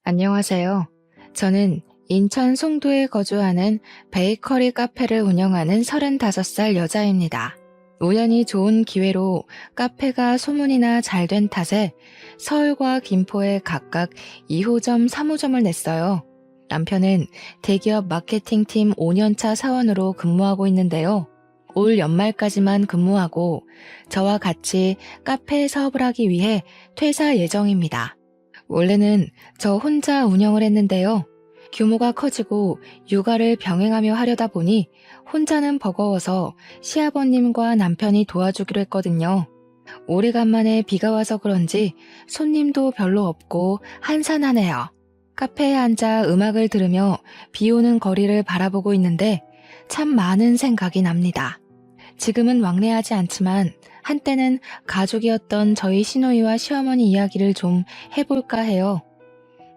안녕하세요. 저는 인천 송도에 거주하는 베이커리 카페를 운영하는 35살 여자입니다. 우연히 좋은 기회로 카페가 소문이나 잘 된 탓에 서울과 김포에 각각 2호점, 3호점을 냈어요. 남편은 대기업 마케팅팀 5년차 사원으로 근무하고 있는데요. 올 연말까지만 근무하고 저와 같이 카페 사업을 하기 위해 퇴사 예정입니다. 원래는 저 혼자 운영을 했는데요. 규모가 커지고 육아를 병행하며 하려다 보니 혼자는 버거워서 시아버님과 남편이 도와주기로 했거든요. 오래간만에 비가 와서 그런지 손님도 별로 없고 한산하네요. 카페에 앉아 음악을 들으며 비 오는 거리를 바라보고 있는데 참 많은 생각이 납니다. 지금은 왕래하지 않지만 한때는 가족이었던 저희 시누이와 시어머니 이야기를 좀 해볼까 해요.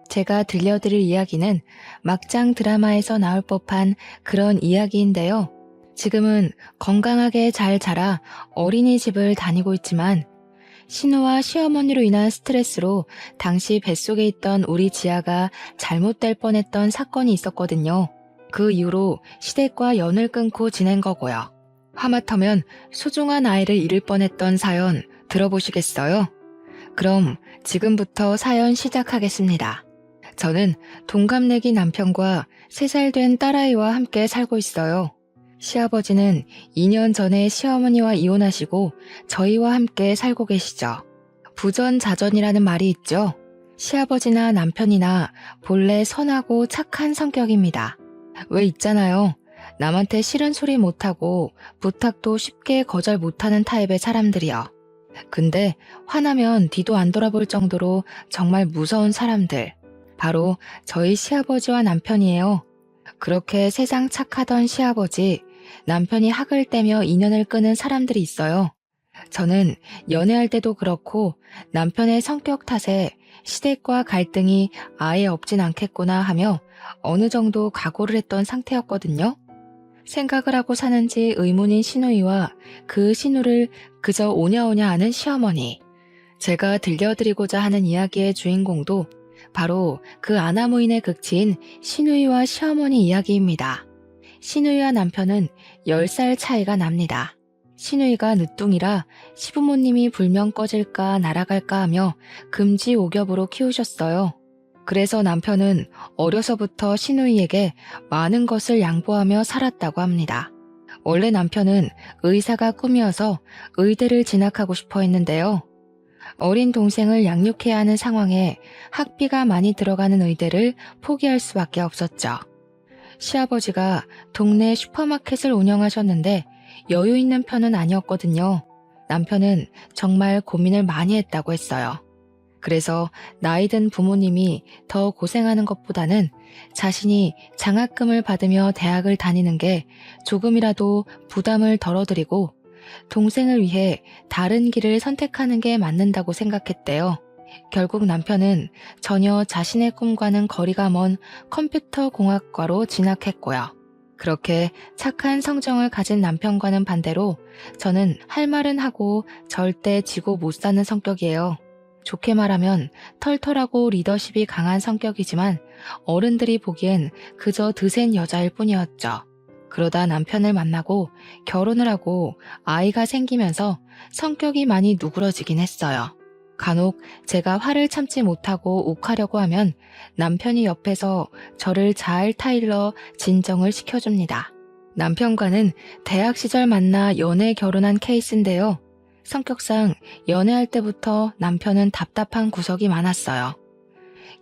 제가 들려드릴 이야기는 막장 드라마에서 나올 법한 그런 이야기인데요. 지금은 건강하게 잘 자라 어린이집을 다니고 있지만 시누와 시어머니로 인한 스트레스로 당시 뱃속에 있던 우리 지아가 잘못될 뻔했던 사건이 있었거든요. 그 이후로 시댁과 연을 끊고 지낸 거고요. 하마터면 소중한 아이를 잃을 뻔했던 사연 들어보시겠어요? 그럼 지금부터 사연 시작하겠습니다. 저는 동갑내기 남편과 3살 된 딸아이와 함께 살고 있어요. 시아버지는 2년 전에 시어머니와 이혼하시고 저희와 함께 살고 계시죠. 부전자전이라는 말이 있죠. 시아버지나 남편이나 본래 선하고 착한 성격입니다. 왜 있잖아요. 남한테 싫은 소리 못하고 부탁도 쉽게 거절 못하는 타입의 사람들이요. 근데 화나면 뒤도 안 돌아볼 정도로 정말 무서운 사람들. 바로 저희 시아버지와 남편이에요. 그렇게 세상 착하던 시아버지, 남편이 학을 떼며 인연을 끄는 사람들이 있어요. 저는 연애할 때도 그렇고 남편의 성격 탓에 시댁과 갈등이 아예 없진 않겠구나 하며 어느 정도 각오를 했던 상태였거든요. 생각을 하고 사는지 의문인 시누이와 그 시누를 그저 오냐오냐 하는 시어머니. 제가 들려드리고자 하는 이야기의 주인공도 바로 그 아나무인의 극치인 시누이와 시어머니 이야기입니다. 시누이와 남편은 10살 차이가 납니다. 시누이가 늦둥이라 시부모님이 불면 꺼질까 날아갈까 하며 금지옥엽으로 키우셨어요. 그래서 남편은 어려서부터 시누이에게 많은 것을 양보하며 살았다고 합니다. 원래 남편은 의사가 꿈이어서 의대를 진학하고 싶어 했는데요. 어린 동생을 양육해야 하는 상황에 학비가 많이 들어가는 의대를 포기할 수밖에 없었죠. 시아버지가 동네 슈퍼마켓을 운영하셨는데 여유 있는 편은 아니었거든요. 남편은 정말 고민을 많이 했다고 했어요. 그래서 나이 든 부모님이 더 고생하는 것보다는 자신이 장학금을 받으며 대학을 다니는 게 조금이라도 부담을 덜어드리고 동생을 위해 다른 길을 선택하는 게 맞는다고 생각했대요. 결국 남편은 전혀 자신의 꿈과는 거리가 먼 컴퓨터 공학과로 진학했고요. 그렇게 착한 성정을 가진 남편과는 반대로 저는 할 말은 하고 절대 지고 못 사는 성격이에요. 좋게 말하면 털털하고 리더십이 강한 성격이지만 어른들이 보기엔 그저 드센 여자일 뿐이었죠. 그러다 남편을 만나고 결혼을 하고 아이가 생기면서 성격이 많이 누그러지긴 했어요. 간혹 제가 화를 참지 못하고 욱하려고 하면 남편이 옆에서 저를 잘 타일러 진정을 시켜줍니다. 남편과는 대학 시절 만나 연애 결혼한 케이스인데요. 성격상 연애할 때부터 남편은 답답한 구석이 많았어요.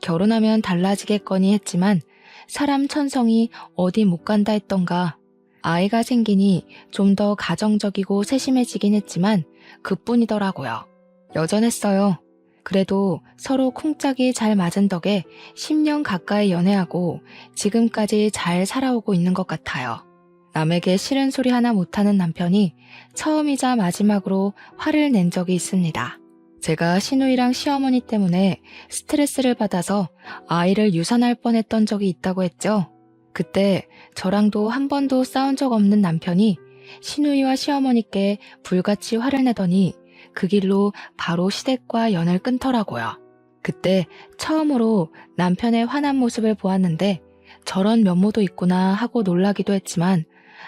결혼하면 달라지겠거니 했지만 사람 천성이 어디 못 간다 했던가. 아이가 생기니 좀 더 가정적이고 세심해지긴 했지만 그뿐이더라고요. 여전했어요. 그래도 서로 콩짝이 잘 맞은 덕에 10년 가까이 연애하고 지금까지 잘 살아오고 있는 것 같아요. 남에게 싫은 소리 하나 못하는 남편이 처음이자 마지막으로 화를 낸 적이 있습니다. 제가 시누이랑 시어머니 때문에 스트레스를 받아서 아이를 유산할 뻔했던 적이 있다고 했죠. 그때 저랑도 한 번도 싸운 적 없는 남편이 시누이와 시어머니께 불같이 화를 내더니 그 길로 바로 시댁과 연을 끊더라고요. 그때 처음으로 남편의 화난 모습을 보았는데 저런 면모도 있구나 하고 놀라기도 했지만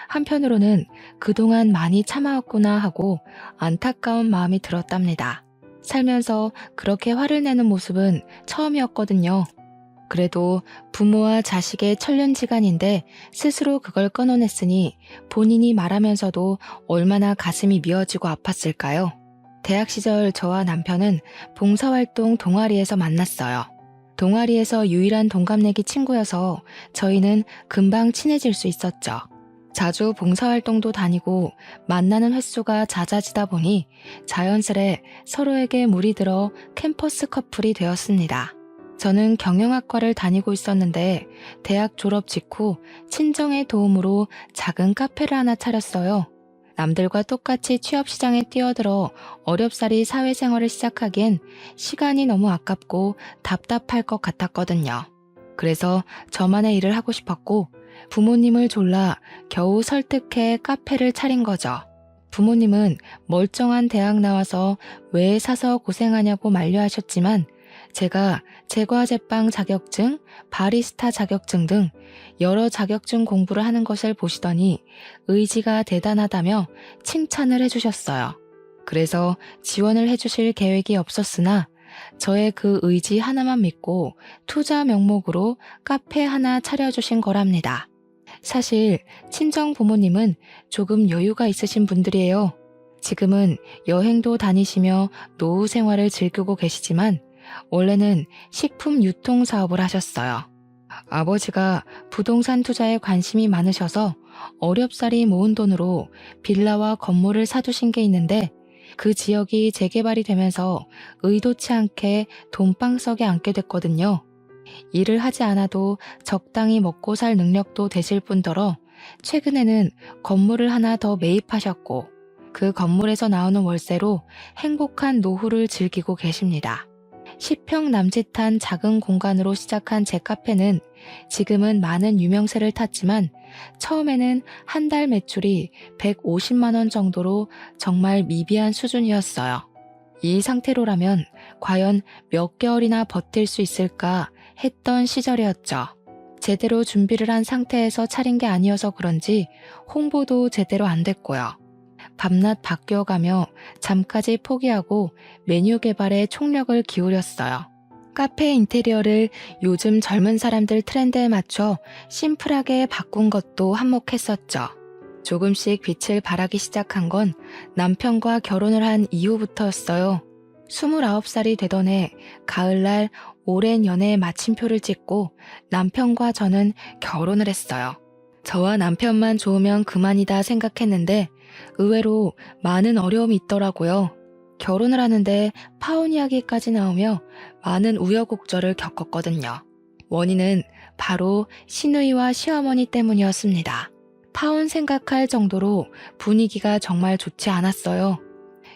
한편으로는 그동안 많이 참아왔구나 하고 안타까운 마음이 들었답니다. 살면서 그렇게 화를 내는 모습은 처음이었거든요. 그래도 부모와 자식의 천륜지간인데 스스로 그걸 끊어냈으니 본인이 말하면서도 얼마나 가슴이 미어지고 아팠을까요? 대학 시절 저와 남편은 봉사활동 동아리에서 만났어요. 동아리에서 유일한 동갑내기 친구여서 저희는 금방 친해질 수 있었죠. 자주 봉사활동도 다니고 만나는 횟수가 잦아지다 보니 자연스레 서로에게 물이 들어 캠퍼스 커플이 되었습니다. 저는 경영학과를 다니고 있었는데 대학 졸업 직후 친정의 도움으로 작은 카페를 하나 차렸어요. 남들과 똑같이 취업시장에 뛰어들어 어렵사리 사회생활을 시작하기엔 시간이 너무 아깝고 답답할 것 같았거든요. 그래서 저만의 일을 하고 싶었고 부모님을 졸라 겨우 설득해 카페를 차린 거죠. 부모님은 멀쩡한 대학 나와서 왜 사서 고생하냐고 만류하셨지만 제가 제과제빵 자격증, 바리스타 자격증 등 여러 자격증 공부를 하는 것을 보시더니 의지가 대단하다며 칭찬을 해주셨어요. 그래서 지원을 해주실 계획이 없었으나 저의 그 의지 하나만 믿고 투자 명목으로 카페 하나 차려주신 거랍니다. 사실 친정 부모님은 조금 여유가 있으신 분들이에요. 지금은 여행도 다니시며 노후 생활을 즐기고 계시지만 원래는 식품 유통 사업을 하셨어요. 아버지가 부동산 투자에 관심이 많으셔서 어렵사리 모은 돈으로 빌라와 건물을 사두신 게 있는데 그 지역이 재개발이 되면서 의도치 않게 돈방석에 앉게 됐거든요. 일을 하지 않아도 적당히 먹고 살 능력도 되실 뿐더러 최근에는 건물을 하나 더 매입하셨고 그 건물에서 나오는 월세로 행복한 노후를 즐기고 계십니다. 10평 남짓한 작은 공간으로 시작한 제 카페는 지금은 많은 유명세를 탔지만 처음에는 한 달 매출이 150만 원 정도로 정말 미비한 수준이었어요. 이 상태로라면 과연 몇 개월이나 버틸 수 있을까 했던 시절이었죠. 제대로 준비를 한 상태에서 차린 게 아니어서 그런지 홍보도 제대로 안 됐고요. 밤낮 바뀌어가며 잠까지 포기하고 메뉴 개발에 총력을 기울였어요. 카페 인테리어를 요즘 젊은 사람들 트렌드에 맞춰 심플하게 바꾼 것도 한몫했었죠. 조금씩 빛을 발하기 시작한 건 남편과 결혼을 한 이후부터였어요. 29살이 되던 해 가을날 오랜 연애의 마침표를 찍고 남편과 저는 결혼을 했어요. 저와 남편만 좋으면 그만이다 생각했는데 의외로 많은 어려움이 있더라고요. 결혼을 하는데 파혼 이야기까지 나오며 많은 우여곡절을 겪었거든요. 원인은 바로 시누이와 시어머니 때문이었습니다. 파혼 생각할 정도로 분위기가 정말 좋지 않았어요.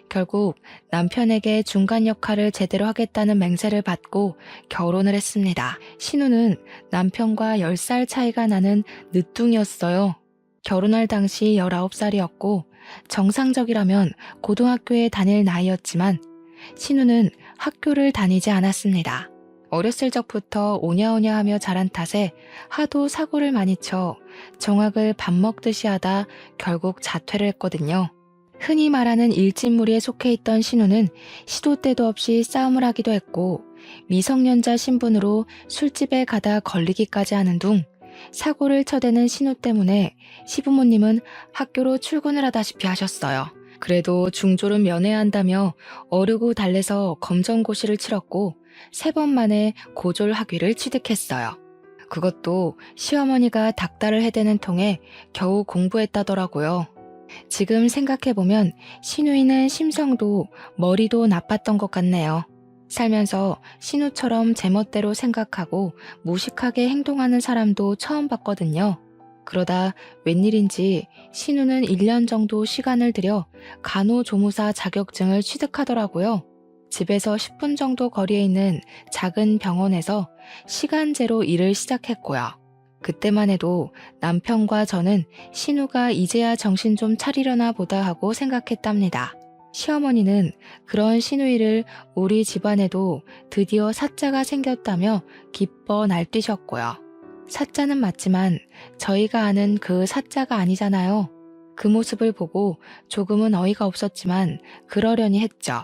결국 남편에게 중간 역할을 제대로 하겠다는 맹세를 받고 결혼을 했습니다. 신우는 남편과 10살 차이가 나는 늦둥이였어요. 결혼할 당시 19살이었고 정상적이라면 고등학교에 다닐 나이였지만 신우는 학교를 다니지 않았습니다. 어렸을 적부터 오냐오냐 하며 자란 탓에 하도 사고를 많이 쳐 정학을 밥 먹듯이 하다 결국 자퇴를 했거든요. 흔히 말하는 일진무리에 속해 있던 신우는 시도 때도 없이 싸움을 하기도 했고 미성년자 신분으로 술집에 가다 걸리기까지 하는 둥 사고를 쳐대는 신우 때문에 시부모님은 학교로 출근을 하다시피 하셨어요. 그래도 중졸은 면해야 한다며 어르고 달래서 검정고시를 치렀고 3번 만에 고졸 학위를 취득했어요. 그것도 시어머니가 닥달을 해대는 통에 겨우 공부했다더라고요. 지금 생각해보면 신우이는 심성도 머리도 나빴던 것 같네요. 살면서 신우처럼 제멋대로 생각하고 무식하게 행동하는 사람도 처음 봤거든요. 그러다 웬일인지 신우는 1년 정도 시간을 들여 간호조무사 자격증을 취득하더라고요. 집에서 10분 정도 거리에 있는 작은 병원에서 시간제로 일을 시작했고요. 그때만 해도 남편과 저는 신우가 이제야 정신 좀 차리려나 보다 하고 생각했답니다. 시어머니는 그런 시누이를 우리 집안에도 드디어 사자가 생겼다며 기뻐 날뛰셨고요. 사자는 맞지만 저희가 아는 그 사자가 아니잖아요. 그 모습을 보고 조금은 어이가 없었지만 그러려니 했죠.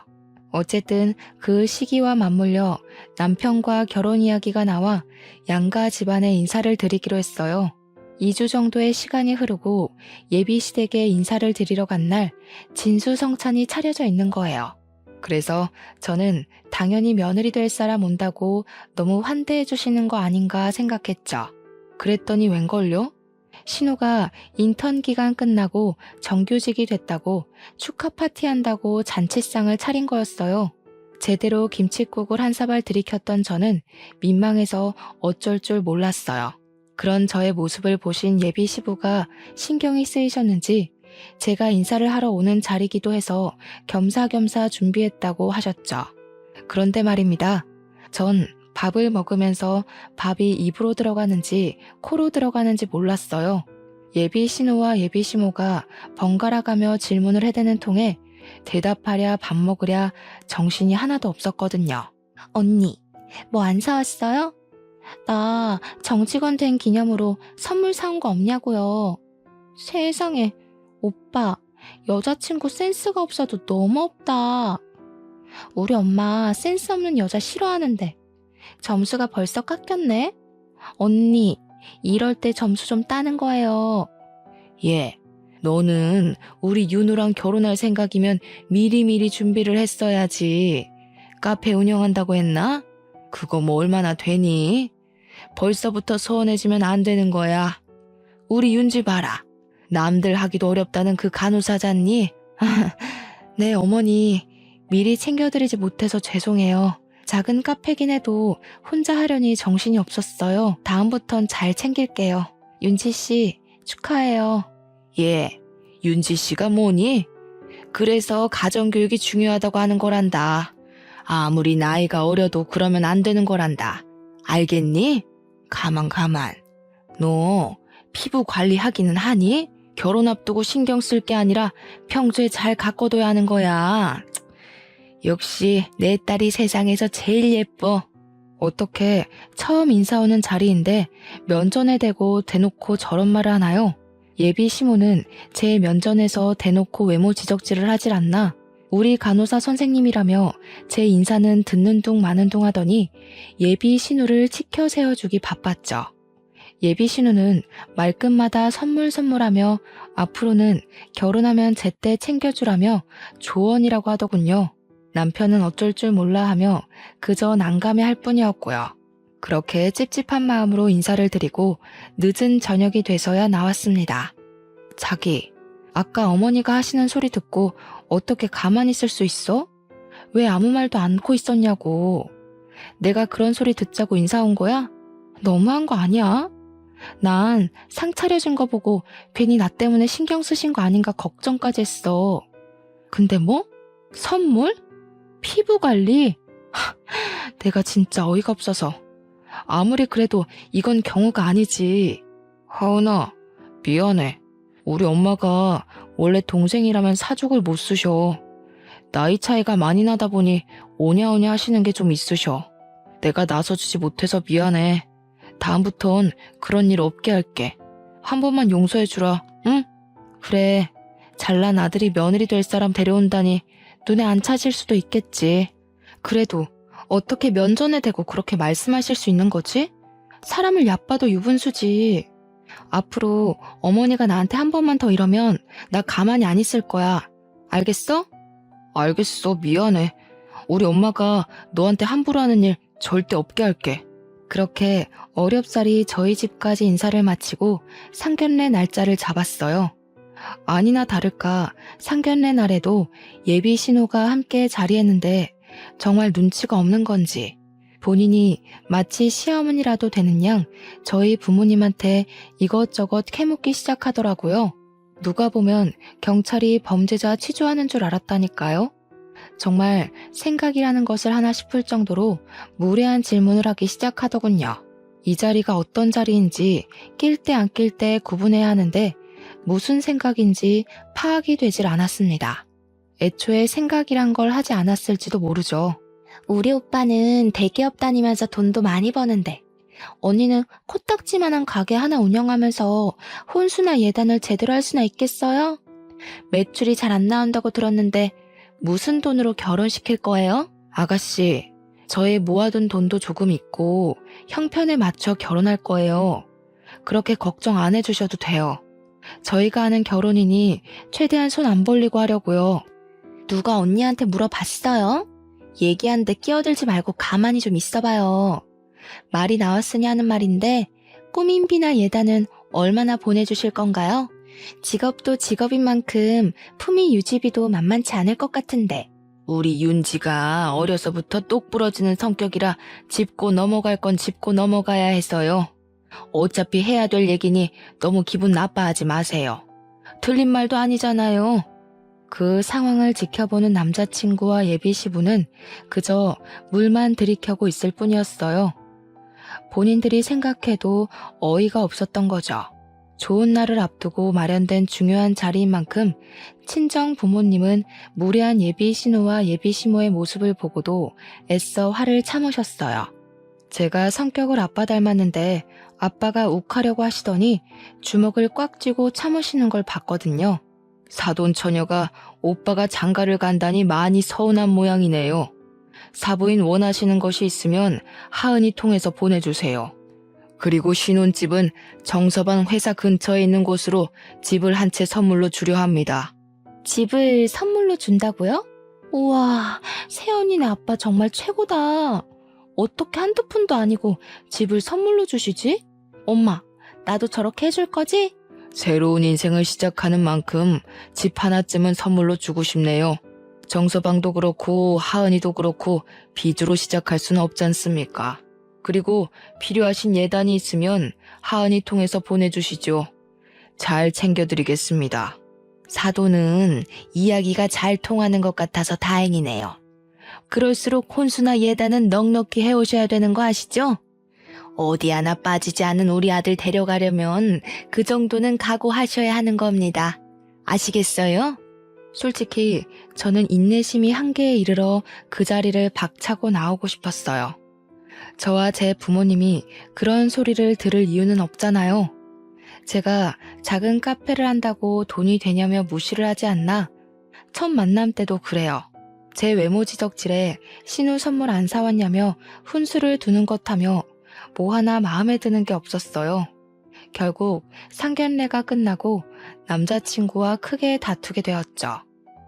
어쨌든 그 시기와 맞물려 남편과 결혼 이야기가 나와 양가 집안에 인사를 드리기로 했어요. 2주 정도의 시간이 흐르고 예비 시댁에 인사를 드리러 간 날 진수성찬이 차려져 있는 거예요. 그래서 저는 당연히 며느리 될 사람 온다고 너무 환대해 주시는 거 아닌가 생각했죠. 그랬더니 웬걸요? 신우가 인턴 기간 끝나고 정규직이 됐다고 축하 파티한다고 잔치상을 차린 거였어요. 제대로 김칫국을 한 사발 들이켰던 저는 민망해서 어쩔 줄 몰랐어요. 그런 저의 모습을 보신 예비 시부가 신경이 쓰이셨는지 제가 인사를 하러 오는 자리기도 해서 겸사겸사 준비했다고 하셨죠. 그런데 말입니다. 전 밥을 먹으면서 밥이 입으로 들어가는지 코로 들어가는지 몰랐어요. 예비 신우와 예비 시모가 번갈아가며 질문을 해대는 통에 대답하랴 밥 먹으랴 정신이 하나도 없었거든요. 언니, 뭐 안 사왔어요? 나 정직원 된 기념으로 선물 사온 거 없냐고요. 세상에, 오빠, 여자친구 센스가 없어도 너무 없다. 우리 엄마 센스 없는 여자 싫어하는데 점수가 벌써 깎였네? 언니, 이럴 때 점수 좀 따는 거예요. 예, 너는 우리 윤우랑 결혼할 생각이면 미리미리 준비를 했어야지. 카페 운영한다고 했나? 그거 뭐 얼마나 되니? 벌써부터 소원해지면 안 되는 거야. 우리 윤지 봐라. 남들 하기도 어렵다는 그 간호사잖니? 네, 어머니. 미리 챙겨드리지 못해서 죄송해요. 작은 카페긴 해도 혼자 하려니 정신이 없었어요. 다음부턴 잘 챙길게요. 윤지 씨, 축하해요. 예, 윤지 씨가 뭐니? 그래서 가정교육이 중요하다고 하는 거란다. 아무리 나이가 어려도 그러면 안 되는 거란다. 알겠니? 가만. 너 피부 관리하기는 하니? 결혼 앞두고 신경 쓸 게 아니라 평소에 잘 가꿔둬야 하는 거야. 역시 내 딸이 세상에서 제일 예뻐. 어떻게 처음 인사 오는 자리인데 면전에 대고 대놓고 저런 말을 하나요? 예비 시모는 제 면전에서 대놓고 외모 지적질을 하질 않나. 우리 간호사 선생님이라며 제 인사는 듣는 둥 마는 둥 하더니 예비 신우를 치켜 세워주기 바빴죠. 예비 신우는 말끝마다 선물하며 앞으로는 결혼하면 제때 챙겨주라며 조언이라고 하더군요. 남편은 어쩔 줄 몰라 하며 그저 난감해할 뿐이었고요. 그렇게 찝찝한 마음으로 인사를 드리고 늦은 저녁이 돼서야 나왔습니다. 자기, 아까 어머니가 하시는 소리 듣고 어떻게 가만히 있을 수 있어? 왜 아무 말도 않고 있었냐고. 내가 그런 소리 듣자고 인사 온 거야? 너무한 거 아니야? 난 상 차려준 거 보고 괜히 나 때문에 신경 쓰신 거 아닌가 걱정까지 했어. 근데 뭐? 선물? 피부 관리? 내가 진짜 어이가 없어서. 아무리 그래도 이건 경우가 아니지. 하은아, 미안해. 우리 엄마가 원래 동생이라면 사족을 못 쓰셔. 나이 차이가 많이 나다 보니 오냐오냐 하시는 게 좀 있으셔. 내가 나서주지 못해서 미안해. 다음부턴 그런 일 없게 할게. 한 번만 용서해주라, 응? 그래, 잘난 아들이 며느리 될 사람 데려온다니 눈에 안 차실 수도 있겠지. 그래도 어떻게 면전에 대고 그렇게 말씀하실 수 있는 거지? 사람을 얕봐도 유분수지. 앞으로 어머니가 나한테 한 번만 더 이러면 나 가만히 안 있을 거야. 알겠어? 알겠어, 미안해. 우리 엄마가 너한테 함부로 하는 일 절대 없게 할게. 그렇게 어렵사리 저희 집까지 인사를 마치고 상견례 날짜를 잡았어요. 아니나 다를까 상견례 날에도 예비 신우가 함께 자리했는데 정말 눈치가 없는 건지 본인이 마치 시어머니라도 되는 양 저희 부모님한테 이것저것 캐묻기 시작하더라고요. 누가 보면 경찰이 범죄자 취조하는 줄 알았다니까요. 정말 생각이라는 것을 하나 싶을 정도로 무례한 질문을 하기 시작하더군요. 이 자리가 어떤 자리인지 낄 때 안 낄 때 구분해야 하는데 무슨 생각인지 파악이 되질 않았습니다. 애초에 생각이란 걸 하지 않았을지도 모르죠. 우리 오빠는 대기업 다니면서 돈도 많이 버는데 언니는 코딱지만한 가게 하나 운영하면서 혼수나 예단을 제대로 할 수나 있겠어요? 매출이 잘 안 나온다고 들었는데 무슨 돈으로 결혼시킬 거예요? 아가씨, 저의 모아둔 돈도 조금 있고 형편에 맞춰 결혼할 거예요. 그렇게 걱정 안 해주셔도 돼요. 저희가 하는 결혼이니 최대한 손 안 벌리고 하려고요. 누가 언니한테 물어봤어요? 얘기하는데 끼어들지 말고 가만히 좀 있어봐요. 말이 나왔으니 하는 말인데 꾸민비나 예단은 얼마나 보내주실 건가요? 직업도 직업인 만큼 품위 유지비도 만만치 않을 것 같은데. 우리 윤지가 어려서부터 똑 부러지는 성격이라 짚고 넘어갈 건 짚고 넘어가야 해서요. 어차피 해야 될 얘기니 너무 기분 나빠하지 마세요. 틀린 말도 아니잖아요. 그 상황을 지켜보는 남자친구와 예비 시부는 그저 물만 들이켜고 있을 뿐이었어요. 본인들이 생각해도 어이가 없었던 거죠. 좋은 날을 앞두고 마련된 중요한 자리인 만큼 친정 부모님은 무례한 예비 신우와 예비 시모의 모습을 보고도 애써 화를 참으셨어요. 제가 성격을 아빠 닮았는데 아빠가 욱하려고 하시더니 주먹을 꽉 쥐고 참으시는 걸 봤거든요. 사돈 처녀가 오빠가 장가를 간다니 많이 서운한 모양이네요. 사부인 원하시는 것이 있으면 하은이 통해서 보내주세요. 그리고 신혼집은 정서방 회사 근처에 있는 곳으로 집을 한 채 선물로 주려 합니다. 집을 선물로 준다고요? 우와, 새언니네 아빠 정말 최고다. 어떻게 한두 푼도 아니고 집을 선물로 주시지? 엄마, 나도 저렇게 해줄 거지? 새로운 인생을 시작하는 만큼 집 하나쯤은 선물로 주고 싶네요. 정서방도 그렇고 하은이도 그렇고 빚으로 시작할 수는 없지 않습니까? 그리고 필요하신 예단이 있으면 하은이 통해서 보내주시죠. 잘 챙겨드리겠습니다. 사도는 이야기가 잘 통하는 것 같아서 다행이네요. 그럴수록 혼수나 예단은 넉넉히 해오셔야 되는 거 아시죠? 어디 하나 빠지지 않은 우리 아들 데려가려면 그 정도는 각오하셔야 하는 겁니다. 아시겠어요? 솔직히 저는 인내심이 한계에 이르러 그 자리를 박차고 나오고 싶었어요. 저와 제 부모님이 그런 소리를 들을 이유는 없잖아요. 제가 작은 카페를 한다고 돈이 되냐며 무시를 하지 않나? 첫 만남 때도 그래요. 제 외모 지적질에 신우 선물 안 사왔냐며 훈수를 두는 것 하며 뭐 하나 마음에 드는 게 없었어요. 결국 상견례가 끝나고 남자친구와 크게 다투게 되었죠.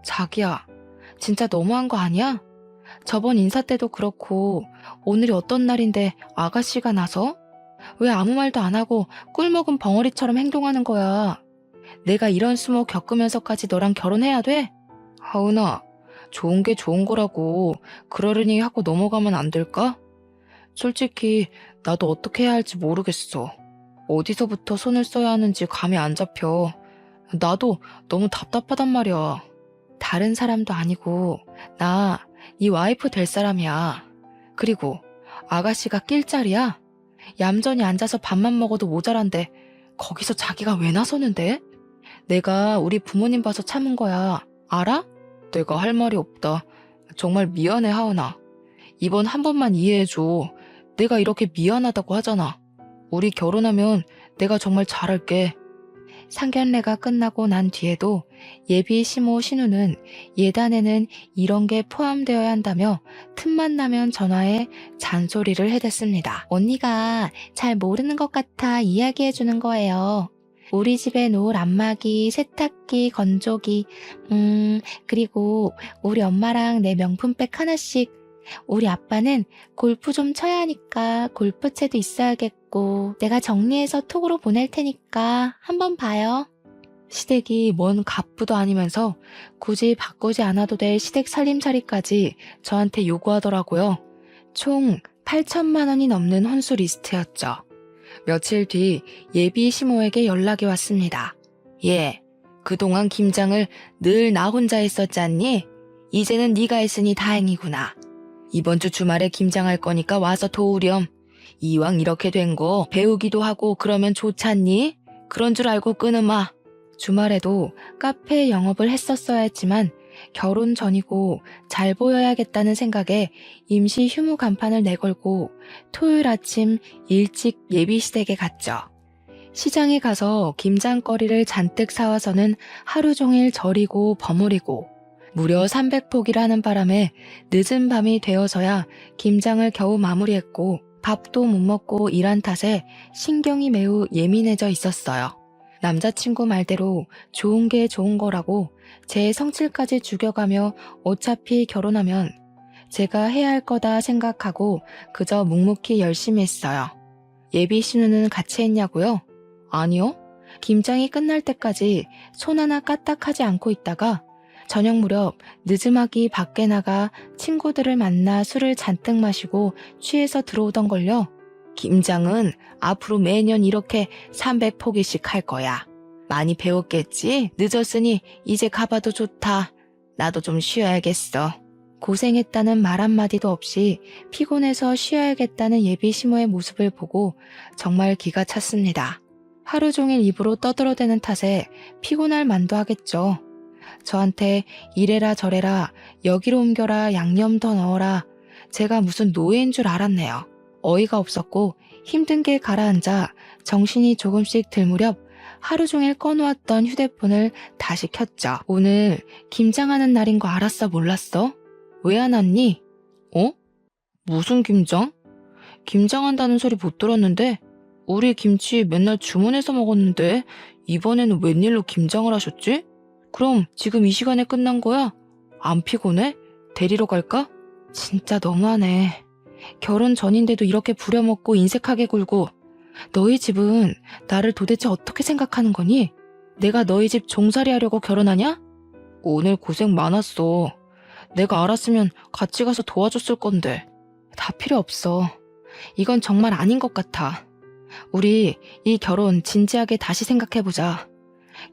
자기야, 진짜 너무한 거 아니야? 저번 인사 때도 그렇고 오늘이 어떤 날인데 아가씨가 나서? 왜 아무 말도 안 하고 꿀먹은 벙어리처럼 행동하는 거야? 내가 이런 수모 겪으면서까지 너랑 결혼해야 돼? 하은아, 좋은 게 좋은 거라고 그러려니 하고 넘어가면 안 될까? 솔직히 나도 어떻게 해야 할지 모르겠어. 어디서부터 손을 써야 하는지 감이 안 잡혀. 나도 너무 답답하단 말이야. 다른 사람도 아니고 나 이 와이프 될 사람이야. 그리고 아가씨가 낄 자리야? 얌전히 앉아서 밥만 먹어도 모자란데 거기서 자기가 왜 나서는데? 내가 우리 부모님 봐서 참은 거야. 알아? 내가 할 말이 없다. 정말 미안해, 하은아. 이번 한 번만 이해해줘. 내가 이렇게 미안하다고 하잖아. 우리 결혼하면 내가 정말 잘할게. 상견례가 끝나고 난 뒤에도 예비 시모 신우는 예단에는 이런 게 포함되어야 한다며 틈만 나면 전화해 잔소리를 해댔습니다. 언니가 잘 모르는 것 같아 이야기해 주는 거예요. 우리 집에 놓을 안마기, 세탁기, 건조기, 그리고 우리 엄마랑 내 명품백 하나씩. 우리 아빠는 골프 좀 쳐야 하니까 골프채도 있어야겠고 내가 정리해서 톡으로 보낼 테니까 한번 봐요. 시댁이 뭔 갑부도 아니면서 굳이 바꾸지 않아도 될 시댁 살림살이까지 저한테 요구하더라고요. 총 8천만 원이 넘는 혼수 리스트였죠. 며칠 뒤 예비 시모에게 연락이 왔습니다. 그동안 김장을 늘 나 혼자 했었잖니? 이제는 네가 했으니 다행이구나. 이번 주 주말에 김장할 거니까 와서 도우렴. 이왕 이렇게 된 거 배우기도 하고 그러면 좋잖니? 그런 줄 알고 끊으마. 주말에도 카페 영업을 했었어야 했지만 결혼 전이고 잘 보여야겠다는 생각에 임시 휴무 간판을 내걸고 토요일 아침 일찍 예비시댁에 갔죠. 시장에 가서 김장거리를 잔뜩 사와서는 하루 종일 절이고 버무리고 무려 300포기를 바람에 늦은 밤이 되어서야 김장을 겨우 마무리했고 밥도 못 먹고 일한 탓에 신경이 매우 예민해져 있었어요. 남자친구 말대로 좋은 게 좋은 거라고 제 성질까지 죽여가며 어차피 결혼하면 제가 해야 할 거다 생각하고 그저 묵묵히 열심히 했어요. 예비 신우는 같이 했냐고요? 아니요. 김장이 끝날 때까지 손 하나 까딱하지 않고 있다가 저녁 무렵 늦음하기 밖에 나가 친구들을 만나 술을 잔뜩 마시고 취해서 들어오던걸요. 김장은 앞으로 매년 이렇게 300포기씩 할 거야. 많이 배웠겠지? 늦었으니 이제 가봐도 좋다. 나도 좀 쉬어야겠어. 고생했다는 말 한마디도 없이 피곤해서 쉬어야겠다는 예비 시모의 모습을 보고 정말 기가 찼습니다. 하루 종일 입으로 떠들어대는 탓에 피곤할 만도 하겠죠. 저한테 이래라 저래라 여기로 옮겨라 양념 더 넣어라 제가 무슨 노예인 줄 알았네요. 어이가 없었고 힘든 게 가라앉아 정신이 조금씩 들 무렵 하루 종일 꺼놓았던 휴대폰을 다시 켰죠. 오늘 김장하는 날인 거 알았어 몰랐어? 왜 안 왔니? 어? 무슨 김장? 김장한다는 소리 못 들었는데 우리 김치 맨날 주문해서 먹었는데 이번에는 웬일로 김장을 하셨지? 그럼 지금 이 시간에 끝난 거야? 안 피곤해? 데리러 갈까? 진짜 너무하네. 결혼 전인데도 이렇게 부려먹고 인색하게 굴고 너희 집은 나를 도대체 어떻게 생각하는 거니? 내가 너희 집 종살이 하려고 결혼하냐? 오늘 고생 많았어. 내가 알았으면 같이 가서 도와줬을 건데. 다 필요 없어. 이건 정말 아닌 것 같아. 우리 이 결혼 진지하게 다시 생각해보자.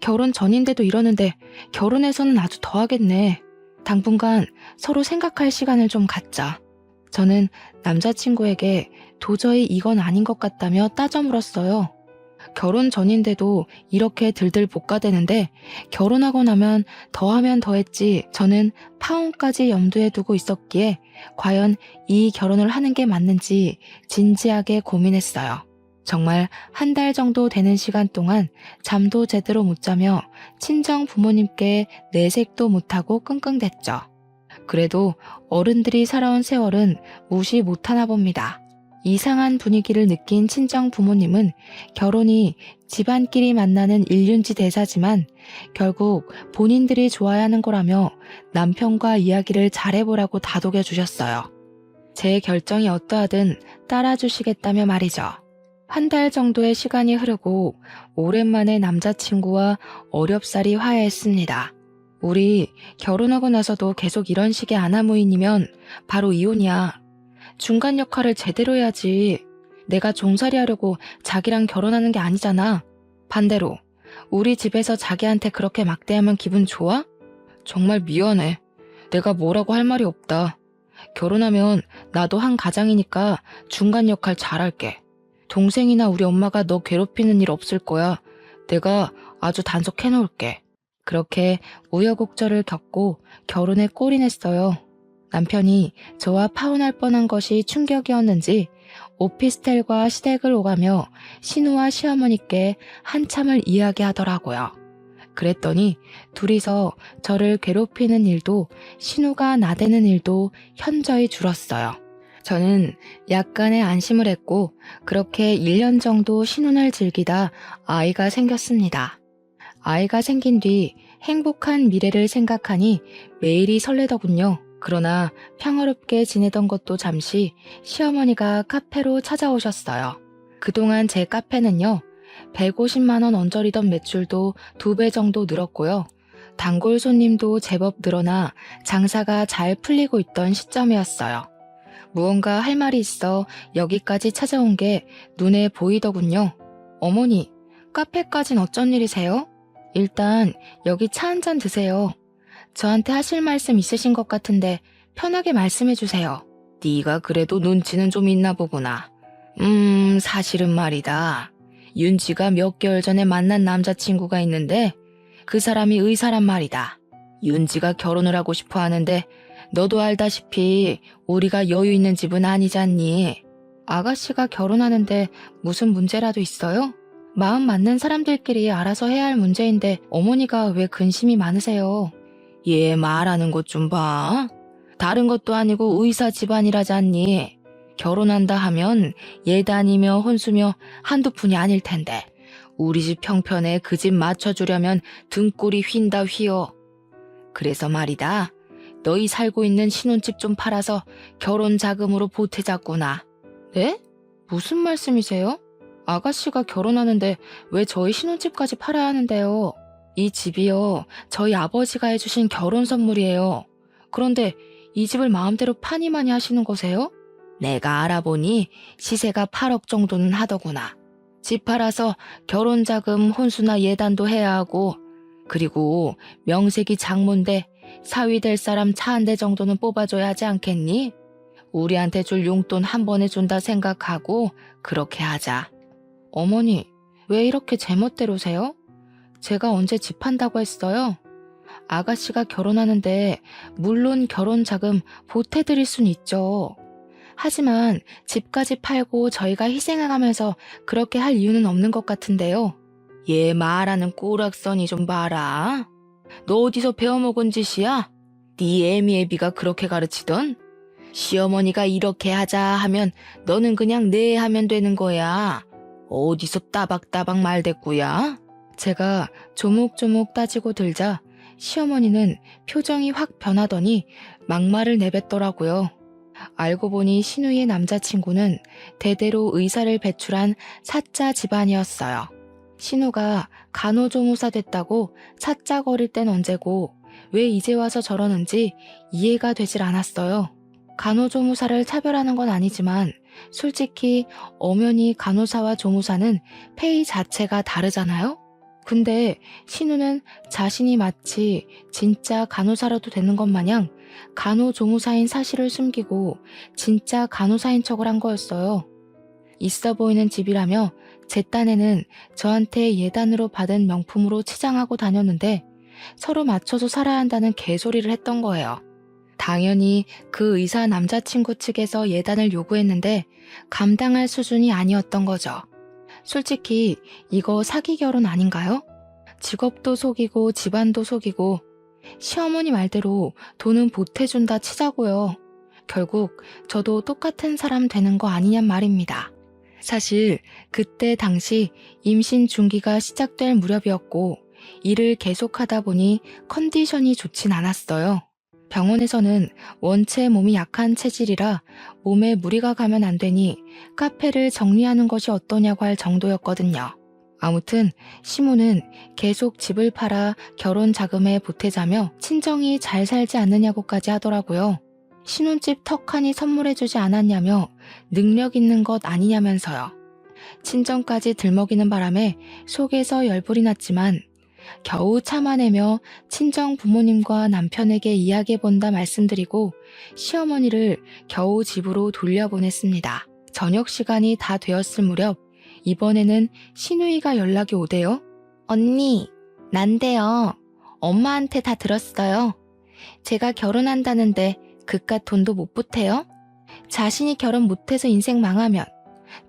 결혼 전인데도 이러는데 결혼해서는 아주 더하겠네. 당분간 서로 생각할 시간을 좀 갖자. 저는 남자친구에게 도저히 이건 아닌 것 같다며 따져 물었어요. 결혼 전인데도 이렇게 들들 볶아대는데 결혼하고 나면 더하면 더했지 저는 파혼까지 염두에 두고 있었기에 과연 이 결혼을 하는 게 맞는지 진지하게 고민했어요. 정말 한 달 정도 되는 시간 동안 잠도 제대로 못 자며 친정 부모님께 내색도 못하고 끙끙댔죠. 그래도 어른들이 살아온 세월은 무시 못하나 봅니다. 이상한 분위기를 느낀 친정 부모님은 결혼이 집안끼리 만나는 일륜지 대사지만 결국 본인들이 좋아야 하는 거라며 남편과 이야기를 잘해보라고 다독여 주셨어요. 제 결정이 어떠하든 따라주시겠다며 말이죠. 한 달 정도의 시간이 흐르고 오랜만에 남자친구와 어렵사리 화해했습니다. 우리 결혼하고 나서도 계속 이런 식의 아나무인이면 바로 이혼이야. 중간 역할을 제대로 해야지. 내가 종살이 하려고 자기랑 결혼하는 게 아니잖아. 반대로 우리 집에서 자기한테 그렇게 막대하면 기분 좋아? 정말 미안해. 내가 뭐라고 할 말이 없다. 결혼하면 나도 한 가장이니까 중간 역할 잘할게. 동생이나 우리 엄마가 너 괴롭히는 일 없을 거야. 내가 아주 단속해놓을게. 그렇게 우여곡절을 겪고 결혼에 골인했어요. 남편이 저와 파혼할 뻔한 것이 충격이었는지 오피스텔과 시댁을 오가며 신우와 시어머니께 한참을 이야기하더라고요. 그랬더니 둘이서 저를 괴롭히는 일도 신우가 나대는 일도 현저히 줄었어요. 저는 약간의 안심을 했고 그렇게 1년 정도 신혼을 즐기다 아이가 생겼습니다. 아이가 생긴 뒤 행복한 미래를 생각하니 매일이 설레더군요. 그러나 평화롭게 지내던 것도 잠시 시어머니가 카페로 찾아오셨어요. 그동안 제 카페는요. 150만 원 언저리던 매출도 2배 정도 늘었고요. 단골 손님도 제법 늘어나 장사가 잘 풀리고 있던 시점이었어요. 무언가 할 말이 있어 여기까지 찾아온 게 눈에 보이더군요. 어머니, 카페까진 어쩐 일이세요? 일단 여기 차 한 잔 드세요. 저한테 하실 말씀 있으신 것 같은데 편하게 말씀해 주세요. 네가 그래도 눈치는 좀 있나 보구나. 사실은 말이다. 윤지가 몇 개월 전에 만난 남자친구가 있는데 그 사람이 의사란 말이다. 윤지가 결혼을 하고 싶어 하는데 너도 알다시피 우리가 여유 있는 집은 아니잖니. 아가씨가 결혼하는데 무슨 문제라도 있어요? 마음 맞는 사람들끼리 알아서 해야 할 문제인데 어머니가 왜 근심이 많으세요? 얘 말하는 것 좀 봐. 다른 것도 아니고 의사 집안이라잖니. 결혼한다 하면 예단이며 혼수며 한두 푼이 아닐 텐데 우리 집 형편에 그 집 맞춰주려면 등골이 휜다 휘어. 그래서 말이다. 너희 살고 있는 신혼집 좀 팔아서 결혼 자금으로 보태자꾸나. 네? 무슨 말씀이세요? 아가씨가 결혼하는데 왜 저희 신혼집까지 팔아야 하는데요? 이 집이요, 저희 아버지가 해주신 결혼 선물이에요. 그런데 이 집을 마음대로 파니마니 하시는 거세요? 내가 알아보니 시세가 8억 정도는 하더구나. 집 팔아서 결혼 자금 혼수나 예단도 해야 하고, 그리고 명색이 장모인데 사위 될 사람 차 한 대 정도는 뽑아줘야 하지 않겠니? 우리한테 줄 용돈 한 번에 준다 생각하고 그렇게 하자. 어머니, 왜 이렇게 제멋대로세요? 제가 언제 집 판다고 했어요? 아가씨가 결혼하는데 물론 결혼 자금 보태드릴 순 있죠. 하지만 집까지 팔고 저희가 희생해가면서 그렇게 할 이유는 없는 것 같은데요. 얘 말하는 꼬락서니 좀 봐라. 너 어디서 배워먹은 짓이야? 네 애미애비가 그렇게 가르치던? 시어머니가 이렇게 하자 하면 너는 그냥 네 하면 되는 거야. 어디서 따박따박 말대꾸야? 제가 조목조목 따지고 들자 시어머니는 표정이 확 변하더니 막말을 내뱉더라고요. 알고 보니 신우이의 남자친구는 대대로 의사를 배출한 사자 집안이었어요. 신우가 간호조무사 됐다고 사자거릴 땐 언제고 왜 이제 와서 저러는지 이해가 되질 않았어요. 간호조무사를 차별하는 건 아니지만 솔직히 엄연히 간호사와 조무사는 페이 자체가 다르잖아요? 근데 신우는 자신이 마치 진짜 간호사라도 되는 것 마냥 간호조무사인 사실을 숨기고 진짜 간호사인 척을 한 거였어요. 있어 보이는 집이라며 제 딴에는 저한테 예단으로 받은 명품으로 치장하고 다녔는데 서로 맞춰서 살아야 한다는 개소리를 했던 거예요. 당연히 그 의사 남자친구 측에서 예단을 요구했는데 감당할 수준이 아니었던 거죠. 솔직히 이거 사기 결혼 아닌가요? 직업도 속이고 집안도 속이고 시어머니 말대로 돈은 보태준다 치자고요. 결국 저도 똑같은 사람 되는 거 아니냔 말입니다. 사실 그때 당시 임신 중기가 시작될 무렵이었고 일을 계속하다 보니 컨디션이 좋진 않았어요. 병원에서는 원체 몸이 약한 체질이라 몸에 무리가 가면 안 되니 카페를 정리하는 것이 어떠냐고 할 정도였거든요. 아무튼 시모는 계속 집을 팔아 결혼 자금에 보태자며 친정이 잘 살지 않느냐고까지 하더라고요. 신혼집 턱하니 선물해주지 않았냐며 능력 있는 것 아니냐면서요. 친정까지 들먹이는 바람에 속에서 열불이 났지만 겨우 참아내며 친정 부모님과 남편에게 이야기해본다 말씀드리고 시어머니를 겨우 집으로 돌려보냈습니다. 저녁 시간이 다 되었을 무렵 이번에는 신우이가 연락이 오대요. 언니, 난데요. 엄마한테 다 들었어요. 제가 결혼한다는데 그깟 돈도 못 보태요? 자신이 결혼 못해서 인생 망하면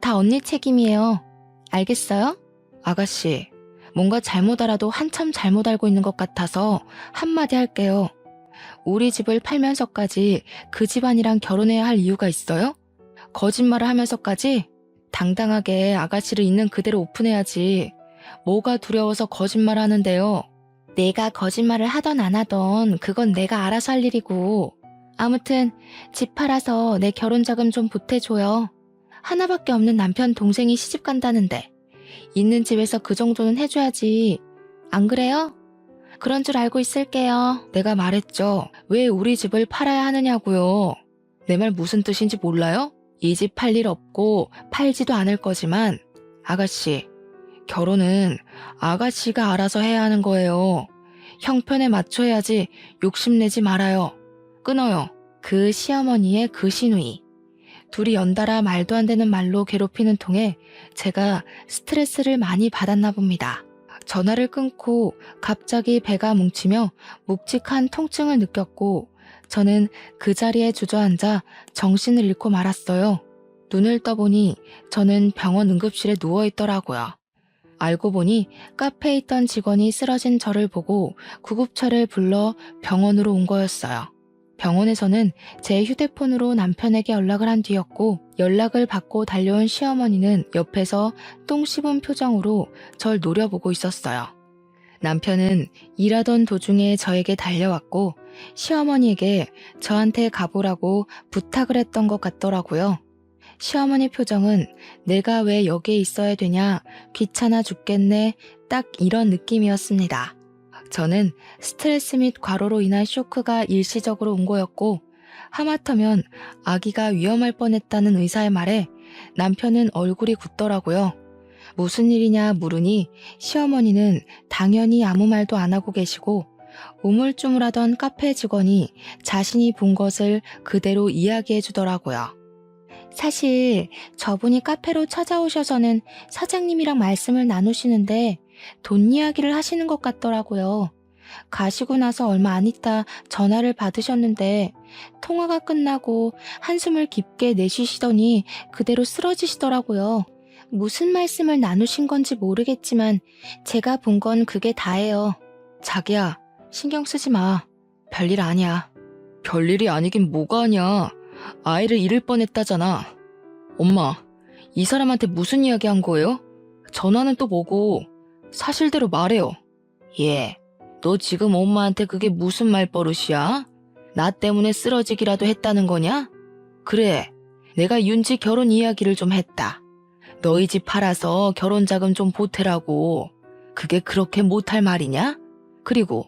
다 언니 책임이에요. 알겠어요? 아가씨, 뭔가 잘못 알아도 한참 잘못 알고 있는 것 같아서 한마디 할게요. 우리 집을 팔면서까지 그 집안이랑 결혼해야 할 이유가 있어요? 거짓말을 하면서까지? 당당하게 아가씨를 있는 그대로 오픈해야지. 뭐가 두려워서 거짓말을 하는데요. 내가 거짓말을 하던 안 하던 그건 내가 알아서 할 일이고. 아무튼 집 팔아서 내 결혼 자금 좀 보태줘요. 하나밖에 없는 남편 동생이 시집 간다는데 있는 집에서 그 정도는 해줘야지. 안 그래요? 그런 줄 알고 있을게요. 내가 말했죠. 왜 우리 집을 팔아야 하느냐고요. 내 말 무슨 뜻인지 몰라요? 이 집 팔 일 없고 팔지도 않을 거지만 아가씨, 결혼은 아가씨가 알아서 해야 하는 거예요. 형편에 맞춰야지 욕심내지 말아요. 끊어요. 그 시어머니의 그 시누이. 둘이 연달아 말도 안 되는 말로 괴롭히는 통에 제가 스트레스를 많이 받았나 봅니다. 전화를 끊고 갑자기 배가 뭉치며 묵직한 통증을 느꼈고 저는 그 자리에 주저앉아 정신을 잃고 말았어요. 눈을 떠보니 저는 병원 응급실에 누워있더라고요. 알고 보니 카페에 있던 직원이 쓰러진 저를 보고 구급차를 불러 병원으로 온 거였어요. 병원에서는 제 휴대폰으로 남편에게 연락을 한 뒤였고 연락을 받고 달려온 시어머니는 옆에서 똥 씹은 표정으로 절 노려보고 있었어요. 남편은 일하던 도중에 저에게 달려왔고 시어머니에게 저한테 가보라고 부탁을 했던 것 같더라고요. 시어머니 표정은 내가 왜 여기에 있어야 되냐, 귀찮아 죽겠네, 딱 이런 느낌이었습니다. 저는 스트레스 및 과로로 인한 쇼크가 일시적으로 온 거였고 하마터면 아기가 위험할 뻔했다는 의사의 말에 남편은 얼굴이 굳더라고요. 무슨 일이냐 물으니 시어머니는 당연히 아무 말도 안 하고 계시고 우물쭈물하던 카페 직원이 자신이 본 것을 그대로 이야기해 주더라고요. 사실 저분이 카페로 찾아오셔서는 사장님이랑 말씀을 나누시는데 돈 이야기를 하시는 것 같더라고요. 가시고 나서 얼마 안 있다 전화를 받으셨는데 통화가 끝나고 한숨을 깊게 내쉬시더니 그대로 쓰러지시더라고요. 무슨 말씀을 나누신 건지 모르겠지만 제가 본 건 그게 다예요. 자기야, 신경 쓰지 마. 별일 아니야. 별일이 아니긴 뭐가 아니야. 아이를 잃을 뻔했다잖아. 엄마, 이 사람한테 무슨 이야기 한 거예요? 전화는 또 뭐고? 사실대로 말해요. 예, 너 지금 엄마한테 그게 무슨 말버릇이야? 나 때문에 쓰러지기라도 했다는 거냐? 그래, 내가 윤지 결혼 이야기를 좀 했다. 너희 집 팔아서 결혼 자금 좀 보태라고. 그게 그렇게 못할 말이냐? 그리고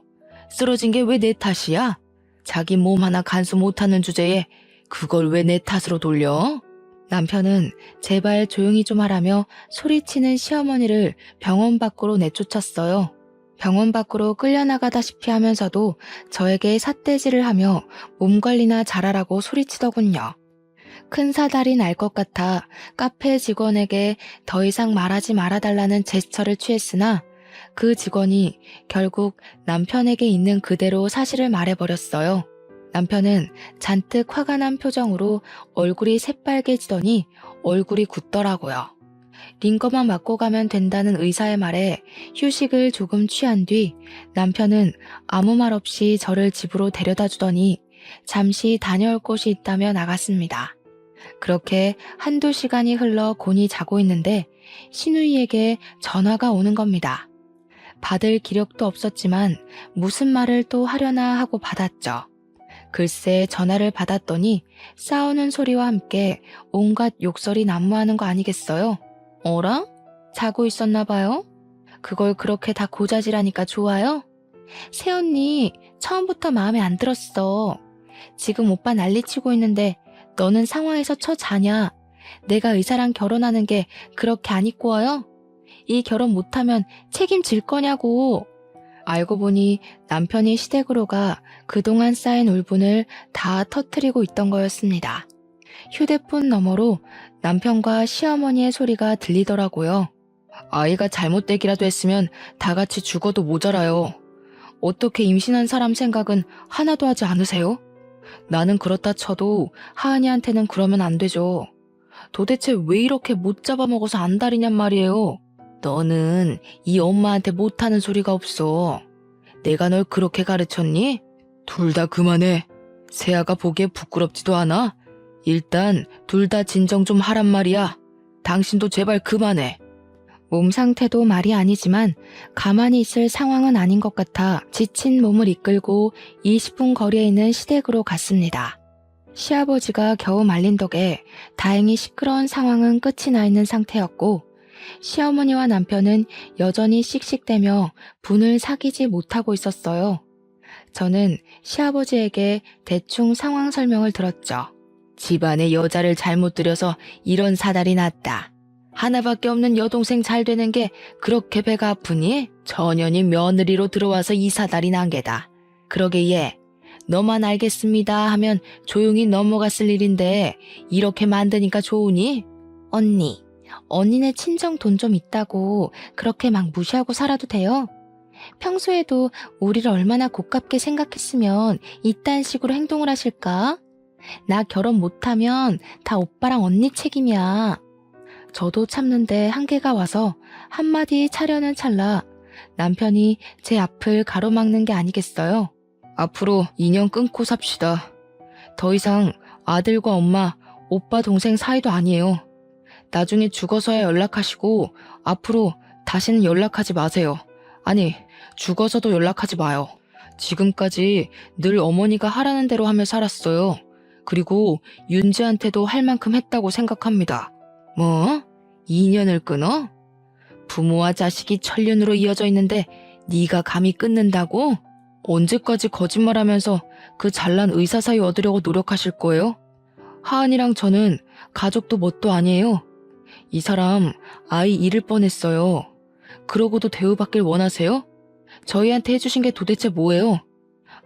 쓰러진 게 왜 내 탓이야? 자기 몸 하나 간수 못하는 주제에 그걸 왜 내 탓으로 돌려? 남편은 제발 조용히 좀 하라며 소리치는 시어머니를 병원 밖으로 내쫓았어요. 병원 밖으로 끌려나가다시피 하면서도 저에게 삿대질을 하며 몸 관리나 잘하라고 소리치더군요. 큰 사달이 날 것 같아 카페 직원에게 더 이상 말하지 말아달라는 제스처를 취했으나 그 직원이 결국 남편에게 있는 그대로 사실을 말해버렸어요. 남편은 잔뜩 화가 난 표정으로 얼굴이 새빨개지더니 얼굴이 굳더라고요. 링거만 맞고 가면 된다는 의사의 말에 휴식을 조금 취한 뒤 남편은 아무 말 없이 저를 집으로 데려다 주더니 잠시 다녀올 곳이 있다며 나갔습니다. 그렇게 한두 시간이 흘러 곤히 자고 있는데 시누이에게 전화가 오는 겁니다. 받을 기력도 없었지만 무슨 말을 또 하려나 하고 받았죠. 글쎄 전화를 받았더니 싸우는 소리와 함께 온갖 욕설이 난무하는 거 아니겠어요? 어라? 자고 있었나 봐요? 그걸 그렇게 다 고자질하니까 좋아요? 새언니 처음부터 마음에 안 들었어. 지금 오빠 난리치고 있는데 너는 상황에서 자냐? 내가 의사랑 결혼하는 게 그렇게 안 이꼬워요? 이 결혼 못하면 책임질 거냐고. 알고 보니 남편이 시댁으로 가 그동안 쌓인 울분을 다 터뜨리고 있던 거였습니다. 휴대폰 너머로 남편과 시어머니의 소리가 들리더라고요. 아이가 잘못되기라도 했으면 다 같이 죽어도 모자라요. 어떻게 임신한 사람 생각은 하나도 하지 않으세요? 나는 그렇다 쳐도 하은이한테는 그러면 안 되죠. 도대체 왜 이렇게 못 잡아먹어서 안달이냔 말이에요. 너는 이 엄마한테 못하는 소리가 없어. 내가 널 그렇게 가르쳤니? 둘 다 그만해. 세아가 보기에 부끄럽지도 않아? 일단 둘 다 진정 좀 하란 말이야. 당신도 제발 그만해. 몸 상태도 말이 아니지만 가만히 있을 상황은 아닌 것 같아 지친 몸을 이끌고 20분 거리에 있는 시댁으로 갔습니다. 시아버지가 겨우 말린 덕에 다행히 시끄러운 상황은 끝이 나 있는 상태였고 시어머니와 남편은 여전히 씩씩대며 분을 사귀지 못하고 있었어요. 저는 시아버지에게 대충 상황 설명을 들었죠. 집안에 여자를 잘못 들여서 이런 사달이 났다. 하나밖에 없는 여동생 잘 되는 게 그렇게 배가 아프니? 전현이 며느리로 들어와서 이 사달이 난 게다. 그러게 얘, 너만 알겠습니다 하면 조용히 넘어갔을 일인데 이렇게 만드니까 좋으니? 언니, 언니네 친정 돈 좀 있다고 그렇게 막 무시하고 살아도 돼요? 평소에도 우리를 얼마나 고깝게 생각했으면 이딴 식으로 행동을 하실까? 나 결혼 못하면 다 오빠랑 언니 책임이야. 저도 참는데 한계가 와서 한마디 차려는 찰나 남편이 제 앞을 가로막는 게 아니겠어요? 앞으로 인연 끊고 삽시다. 더 이상 아들과 엄마, 오빠 동생 사이도 아니에요. 나중에 죽어서야 연락하시고 앞으로 다시는 연락하지 마세요. 아니, 죽어서도 연락하지 마요. 지금까지 늘 어머니가 하라는 대로 하며 살았어요. 그리고 윤지한테도 할 만큼 했다고 생각합니다. 뭐? 인연을 끊어? 부모와 자식이 천륜으로 이어져 있는데 네가 감히 끊는다고? 언제까지 거짓말하면서 그 잘난 의사 사이 얻으려고 노력하실 거예요? 하은이랑 저는 가족도 뭣도 아니에요. 이 사람 아이 잃을 뻔했어요. 그러고도 대우받길 원하세요? 저희한테 해주신 게 도대체 뭐예요?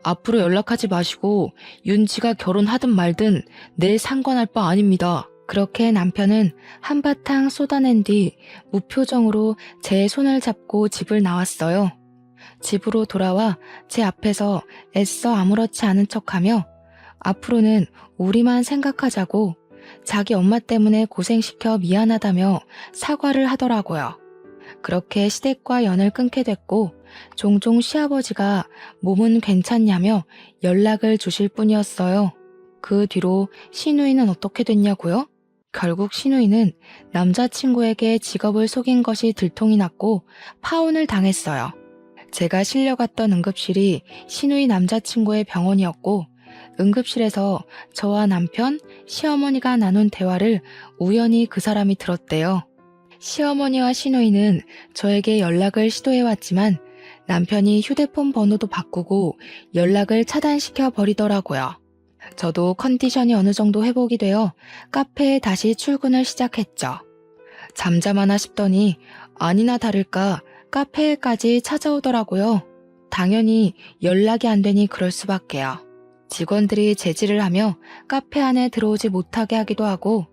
앞으로 연락하지 마시고 윤지가 결혼하든 말든 내 상관할 바 아닙니다. 그렇게 남편은 한바탕 쏟아낸 뒤 무표정으로 제 손을 잡고 집을 나왔어요. 집으로 돌아와 제 앞에서 애써 아무렇지 않은 척하며 앞으로는 우리만 생각하자고 자기 엄마 때문에 고생시켜 미안하다며 사과를 하더라고요. 그렇게 시댁과 연을 끊게 됐고 종종 시아버지가 몸은 괜찮냐며 연락을 주실 뿐이었어요. 그 뒤로 시누이는 어떻게 됐냐고요? 결국 시누이는 남자친구에게 직업을 속인 것이 들통이 났고 파혼을 당했어요. 제가 실려갔던 응급실이 시누이 남자친구의 병원이었고 응급실에서 저와 남편, 시어머니가 나눈 대화를 우연히 그 사람이 들었대요. 시어머니와 시누이는 저에게 연락을 시도해왔지만 남편이 휴대폰 번호도 바꾸고 연락을 차단시켜 버리더라고요. 저도 컨디션이 어느 정도 회복이 되어 카페에 다시 출근을 시작했죠. 잠잠하나 싶더니 아니나 다를까 카페에까지 찾아오더라고요. 당연히 연락이 안 되니 그럴 수밖에요. 직원들이 제지를 하며 카페 안에 들어오지 못하게 하기도 하고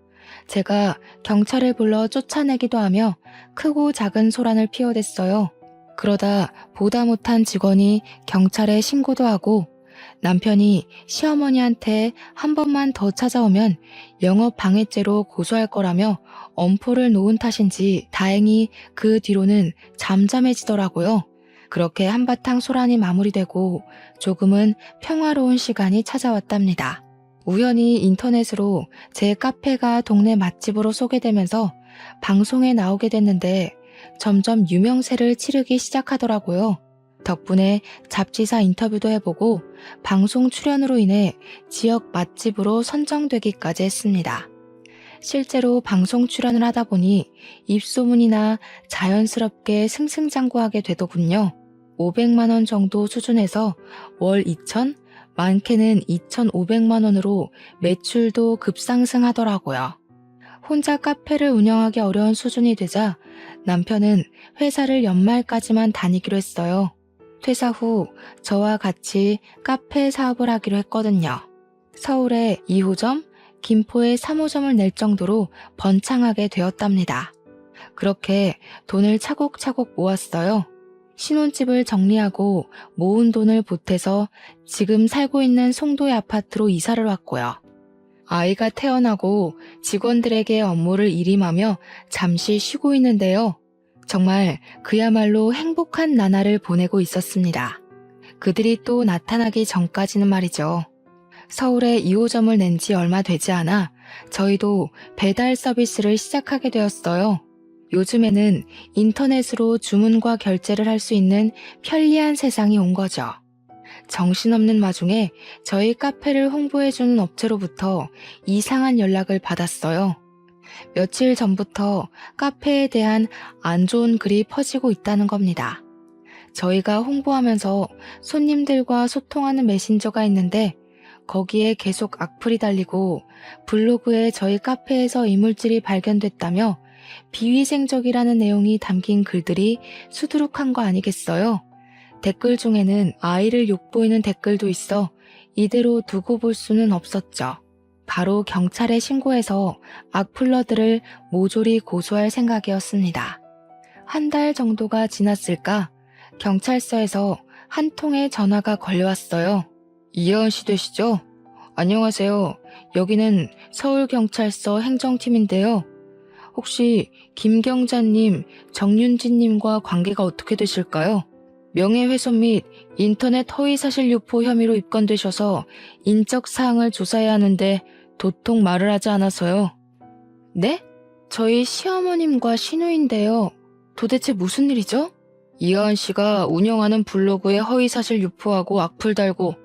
제가 경찰을 불러 쫓아내기도 하며 크고 작은 소란을 피워댔어요. 그러다 보다 못한 직원이 경찰에 신고도 하고 남편이 시어머니한테 한 번만 더 찾아오면 영업방해죄로 고소할 거라며 엄포를 놓은 탓인지 다행히 그 뒤로는 잠잠해지더라고요. 그렇게 한바탕 소란이 마무리되고 조금은 평화로운 시간이 찾아왔답니다. 우연히 인터넷으로 제 카페가 동네 맛집으로 소개되면서 방송에 나오게 됐는데 점점 유명세를 치르기 시작하더라고요. 덕분에 잡지사 인터뷰도 해보고 방송 출연으로 인해 지역 맛집으로 선정되기까지 했습니다. 실제로 방송 출연을 하다 보니 입소문이나 자연스럽게 승승장구하게 되더군요. 500만 원 정도 수준에서 월 2천, 많게는 2,500만 원으로 매출도 급상승하더라고요. 혼자 카페를 운영하기 어려운 수준이 되자 남편은 회사를 연말까지만 다니기로 했어요. 퇴사 후 저와 같이 카페 사업을 하기로 했거든요. 서울에 2호점, 김포에 3호점을 낼 정도로 번창하게 되었답니다. 그렇게 돈을 차곡차곡 모았어요. 신혼집을 정리하고 모은 돈을 보태서 지금 살고 있는 송도의 아파트로 이사를 왔고요. 아이가 태어나고 직원들에게 업무를 일임하며 잠시 쉬고 있는데요. 정말 그야말로 행복한 나날을 보내고 있었습니다. 그들이 또 나타나기 전까지는 말이죠. 서울에 2호점을 낸 지 얼마 되지 않아 저희도 배달 서비스를 시작하게 되었어요. 요즘에는 인터넷으로 주문과 결제를 할 수 있는 편리한 세상이 온 거죠. 정신없는 와중에 저희 카페를 홍보해주는 업체로부터 이상한 연락을 받았어요. 며칠 전부터 카페에 대한 안 좋은 글이 퍼지고 있다는 겁니다. 저희가 홍보하면서 손님들과 소통하는 메신저가 있는데 거기에 계속 악플이 달리고 블로그에 저희 카페에서 이물질이 발견됐다며 비위생적이라는 내용이 담긴 글들이 수두룩한 거 아니겠어요? 댓글 중에는 아이를 욕보이는 댓글도 있어 이대로 두고 볼 수는 없었죠. 바로 경찰에 신고해서 악플러들을 모조리 고소할 생각이었습니다. 한 달 정도가 지났을까 경찰서에서 한 통의 전화가 걸려왔어요. 이혜원 씨 되시죠? 안녕하세요. 여기는 서울경찰서 행정팀인데요. 혹시 김경자님, 정윤진님과 관계가 어떻게 되실까요? 명예훼손 및 인터넷 허위사실 유포 혐의로 입건되셔서 인적 사항을 조사해야 하는데 도통 말을 하지 않아서요. 네? 저희 시어머님과 시누인데요. 도대체 무슨 일이죠? 이하은 씨가 운영하는 블로그에 허위사실 유포하고 악플 달고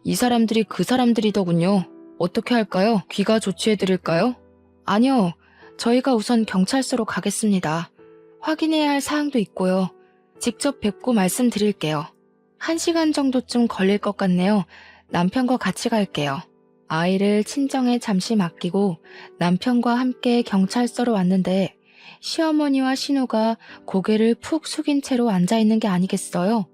이 사람들이 그 사람들이더군요. 어떻게 할까요? 귀가 조치해드릴까요? 아니요. 저희가 우선 경찰서로 가겠습니다. 확인해야 할 사항도 있고요. 직접 뵙고 말씀드릴게요. 1시간 정도쯤 걸릴 것 같네요. 남편과 같이 갈게요. 아이를 친정에 잠시 맡기고 남편과 함께 경찰서로 왔는데 시어머니와 신우가 고개를 푹 숙인 채로 앉아있는 게 아니겠어요?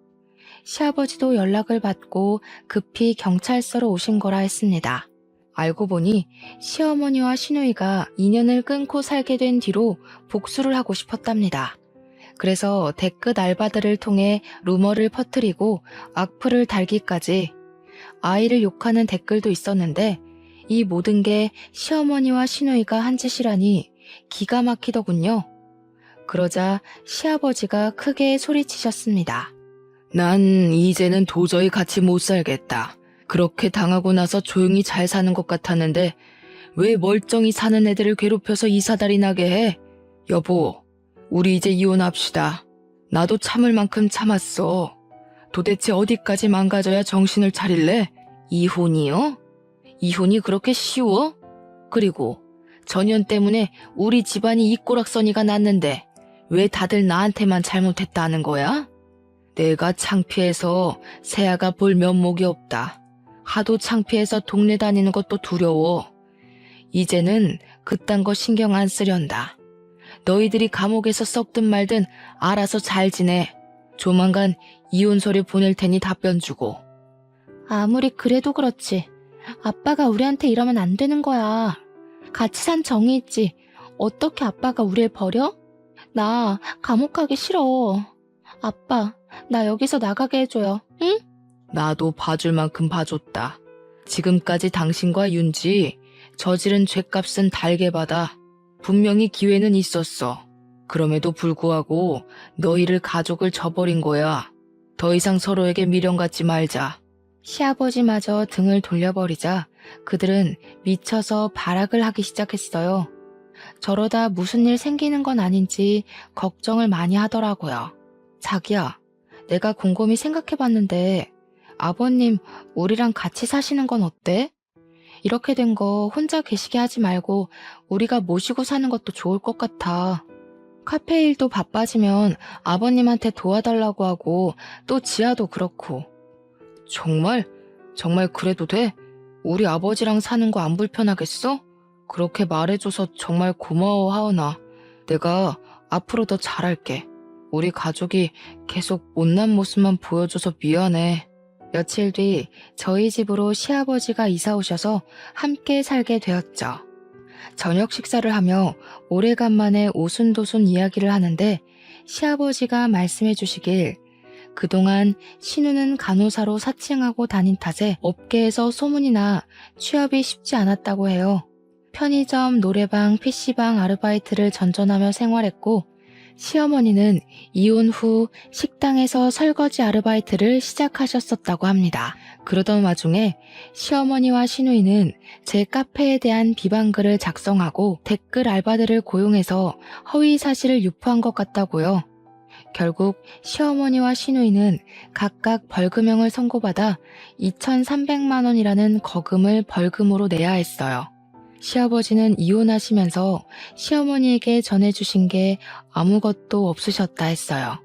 시아버지도 연락을 받고 급히 경찰서로 오신 거라 했습니다. 알고 보니 시어머니와 시누이가 인연을 끊고 살게 된 뒤로 복수를 하고 싶었답니다. 그래서 댓글 알바들을 통해 루머를 퍼뜨리고 악플을 달기까지 아이를 욕하는 댓글도 있었는데 이 모든 게 시어머니와 시누이가 한 짓이라니 기가 막히더군요. 그러자 시아버지가 크게 소리치셨습니다. 난 이제는 도저히 같이 못 살겠다. 그렇게 당하고 나서 조용히 잘 사는 것 같았는데 왜 멀쩡히 사는 애들을 괴롭혀서 이사달이 나게 해? 여보, 우리 이제 이혼합시다. 나도 참을 만큼 참았어. 도대체 어디까지 망가져야 정신을 차릴래? 이혼이요? 이혼이 그렇게 쉬워? 그리고 전현 때문에 우리 집안이 이 꼬락서니가 났는데 왜 다들 나한테만 잘못했다는 거야? 내가 창피해서 세아가 볼 면목이 없다. 하도 창피해서 동네 다니는 것도 두려워. 이제는 그딴 거 신경 안 쓰련다. 너희들이 감옥에서 썩든 말든 알아서 잘 지내. 조만간 이혼서류 보낼 테니 답변 주고. 아무리 그래도 그렇지. 아빠가 우리한테 이러면 안 되는 거야. 같이 산 정이 있지. 어떻게 아빠가 우릴 버려? 나 감옥 가기 싫어. 아빠, 나 여기서 나가게 해줘요. 응? 나도 봐줄 만큼 봐줬다. 지금까지 당신과 윤지 저지른 죄값은 달게 받아. 분명히 기회는 있었어. 그럼에도 불구하고 너희를 가족을 저버린 거야. 더 이상 서로에게 미련 갖지 말자. 시아버지마저 등을 돌려버리자 그들은 미쳐서 발악을 하기 시작했어요. 저러다 무슨 일 생기는 건 아닌지 걱정을 많이 하더라고요. 자기야, 내가 곰곰이 생각해봤는데 아버님 우리랑 같이 사시는 건 어때? 이렇게 된 거 혼자 계시게 하지 말고 우리가 모시고 사는 것도 좋을 것 같아. 카페 일도 바빠지면 아버님한테 도와달라고 하고 또 지아도 그렇고. 정말? 정말 그래도 돼? 우리 아버지랑 사는 거 안 불편하겠어? 그렇게 말해줘서 정말 고마워 하은아. 내가 앞으로 더 잘할게. 우리 가족이 계속 못난 모습만 보여줘서 미안해. 며칠 뒤 저희 집으로 시아버지가 이사 오셔서 함께 살게 되었죠. 저녁 식사를 하며 오래간만에 오순도순 이야기를 하는데 시아버지가 말씀해 주시길 그동안 신우는 간호사로 사칭하고 다닌 탓에 업계에서 소문이 나 취업이 쉽지 않았다고 해요. 편의점, 노래방, PC방 아르바이트를 전전하며 생활했고 시어머니는 이혼 후 식당에서 설거지 아르바이트를 시작하셨었다고 합니다. 그러던 와중에 시어머니와 시누이는 제 카페에 대한 비방글을 작성하고 댓글 알바들을 고용해서 허위 사실을 유포한 것 같다고요. 결국 시어머니와 시누이는 각각 벌금형을 선고받아 2,300만 원이라는 거금을 벌금으로 내야 했어요. 시아버지는 이혼하시면서 시어머니에게 전해주신 게 아무것도 없으셨다 했어요.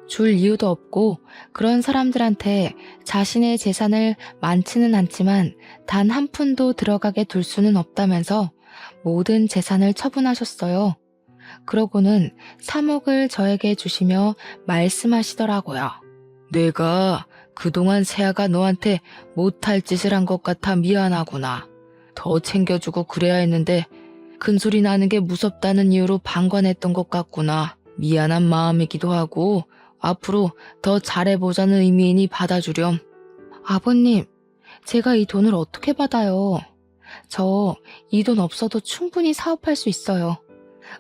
줄 이유도 없고 그런 사람들한테 자신의 재산을 많지는 않지만 단 한 푼도 들어가게 둘 수는 없다면서 모든 재산을 처분하셨어요. 그러고는 3억을 저에게 주시며 말씀하시더라고요. 내가 그동안 세아가 너한테 못할 짓을 한 것 같아 미안하구나. 더 챙겨주고 그래야 했는데 큰소리 나는 게 무섭다는 이유로 방관했던 것 같구나. 미안한 마음이기도 하고 앞으로 더 잘해보자는 의미이니 받아주렴. 아버님, 제가 이 돈을 어떻게 받아요? 저 이 돈 없어도 충분히 사업할 수 있어요.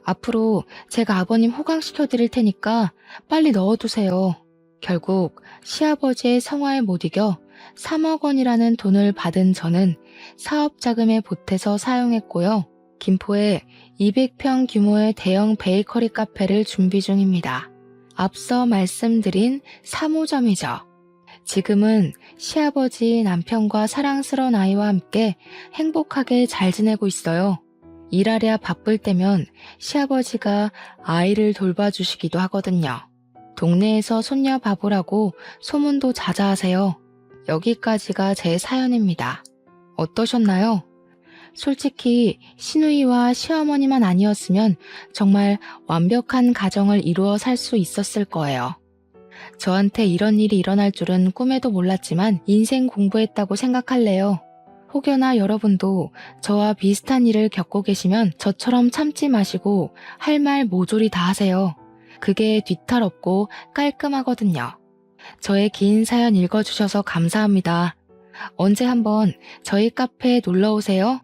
앞으로 제가 아버님 호강시켜 드릴 테니까 빨리 넣어두세요. 결국 시아버지의 성화에 못 이겨 3억 원이라는 돈을 받은 저는 사업 자금에 보태서 사용했고요. 김포에 200평 규모의 대형 베이커리 카페를 준비 중입니다. 앞서 말씀드린 3호점이죠. 지금은 시아버지, 남편과 사랑스러운 아이와 함께 행복하게 잘 지내고 있어요. 일하랴 바쁠 때면 시아버지가 아이를 돌봐주시기도 하거든요. 동네에서 손녀 바보라고 소문도 자자하세요. 여기까지가 제 사연입니다. 어떠셨나요? 솔직히 시누이와 시어머니만 아니었으면 정말 완벽한 가정을 이루어 살 수 있었을 거예요. 저한테 이런 일이 일어날 줄은 꿈에도 몰랐지만 인생 공부했다고 생각할래요. 혹여나 여러분도 저와 비슷한 일을 겪고 계시면 저처럼 참지 마시고 할 말 모조리 다 하세요. 그게 뒤탈 없고 깔끔하거든요. 저의 긴 사연 읽어주셔서 감사합니다. 언제 한번 저희 카페에 놀러 오세요.